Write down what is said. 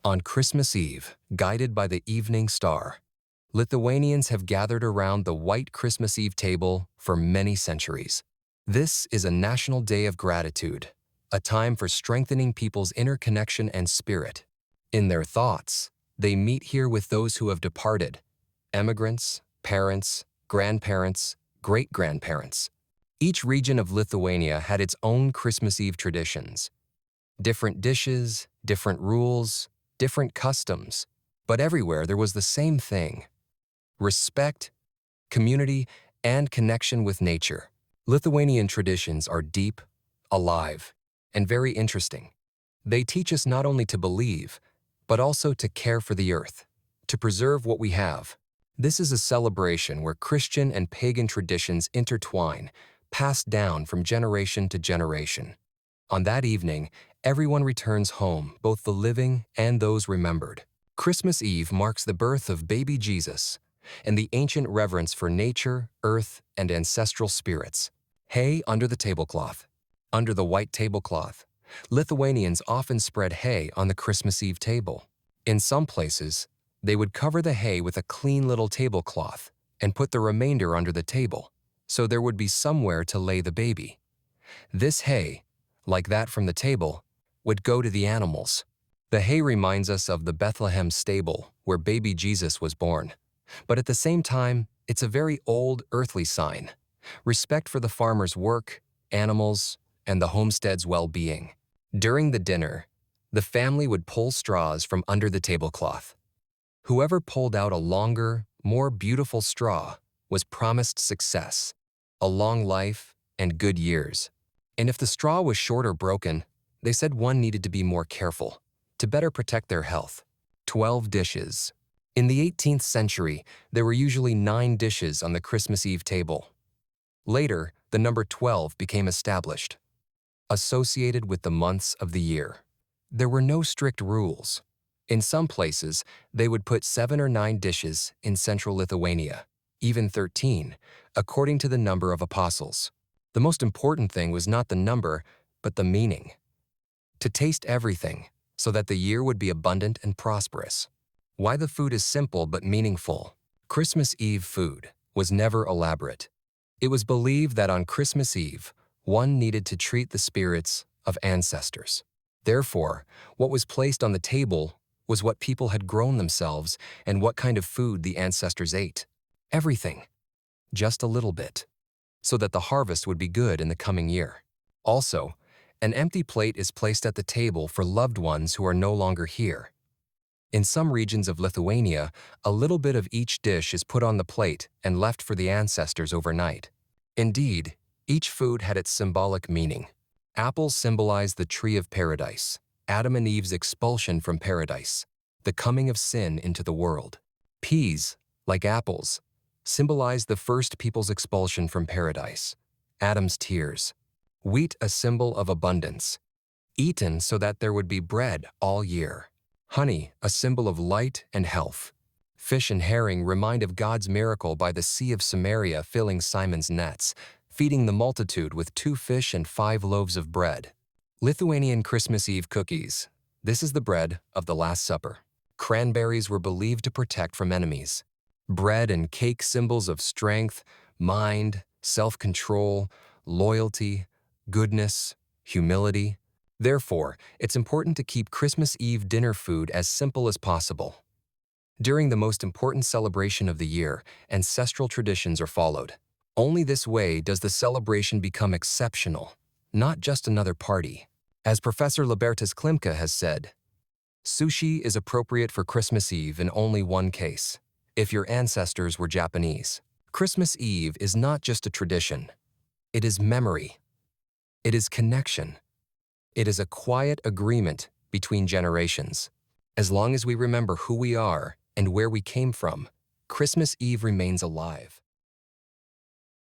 On Christmas Eve, guided by the evening star, Lithuanians have gathered around the white Christmas Eve table for many centuries. This is a national day of gratitude, a time for strengthening people's inner connection and spirit. In their thoughts, they meet here with those who have departed, emigrants, parents, grandparents, great-grandparents. Each region of Lithuania had its own Christmas Eve traditions. Different dishes, different rules, different customs, but everywhere there was the same thing: respect, community, and connection with nature. Lithuanian traditions are deep, alive, and very interesting. They teach us not only to believe, but also to care for the earth, to preserve what we have. This is a celebration where Christian and pagan traditions intertwine, passed down from generation to generation. On that evening, everyone returns home, both the living and those remembered. Christmas Eve marks the birth of baby Jesus and the ancient reverence for nature, earth, and ancestral spirits. Hay under the tablecloth. Under the white tablecloth, Lithuanians often spread hay on the Christmas Eve table. In some places, they would cover the hay with a clean little tablecloth and put the remainder under the table, so there would be somewhere to lay the baby. This hay, like that from the table, would go to the animals. The hay reminds us of the Bethlehem stable where baby Jesus was born. But at the same time, it's a very old, earthly sign: respect for the farmer's work, animals, and the homestead's well-being. During the dinner, the family would pull straws from under the tablecloth. Whoever pulled out a longer, more beautiful straw was promised success, a long life, and good years. And if the straw was short or broken, they said one needed to be more careful, to better protect their health. 12 dishes. In the 18th century, there were usually 9 dishes on the Christmas Eve table. Later, the number 12 became established, associated with the months of the year. There were no strict rules. In some places, they would put 7 or 9 dishes in central Lithuania, even 13, according to the number of apostles. The most important thing was not the number, but the meaning. To taste everything, so that the year would be abundant and prosperous. Why the food is simple but meaningful. Christmas Eve food was never elaborate. It was believed that on Christmas Eve, one needed to treat the spirits of ancestors. Therefore, what was placed on the table was what people had grown themselves and what kind of food the ancestors ate. Everything. Just a little bit, so that the harvest would be good in the coming year. Also, an empty plate is placed at the table for loved ones who are no longer here. In some regions of Lithuania, a little bit of each dish is put on the plate and left for the ancestors overnight. Indeed, each food had its symbolic meaning. Apples symbolize the tree of paradise, Adam and Eve's expulsion from paradise, the coming of sin into the world. Peas, like apples, symbolize the first people's expulsion from paradise, Adam's tears. Wheat, a symbol of abundance, eaten so that there would be bread all year. Honey, a symbol of light and health. Fish and herring remind of God's miracle by the Sea of Samaria filling Simon's nets, feeding the multitude with 2 fish and 5 loaves of bread. Lithuanian Christmas Eve cookies. This is the bread of the Last Supper. Cranberries were believed to protect from enemies. Bread and cake symbols of strength, mind, self-control, loyalty, goodness, humility. Therefore, it's important to keep Christmas Eve dinner food as simple as possible. During the most important celebration of the year, ancestral traditions are followed. Only this way does the celebration become exceptional, not just another party. As Professor Libertas Klimka has said, sushi is appropriate for Christmas Eve in only one case: if your ancestors were Japanese. Christmas Eve is not just a tradition. It is memory. It is connection. It is a quiet agreement between generations. As long as we remember who we are and where we came from, Christmas Eve remains alive.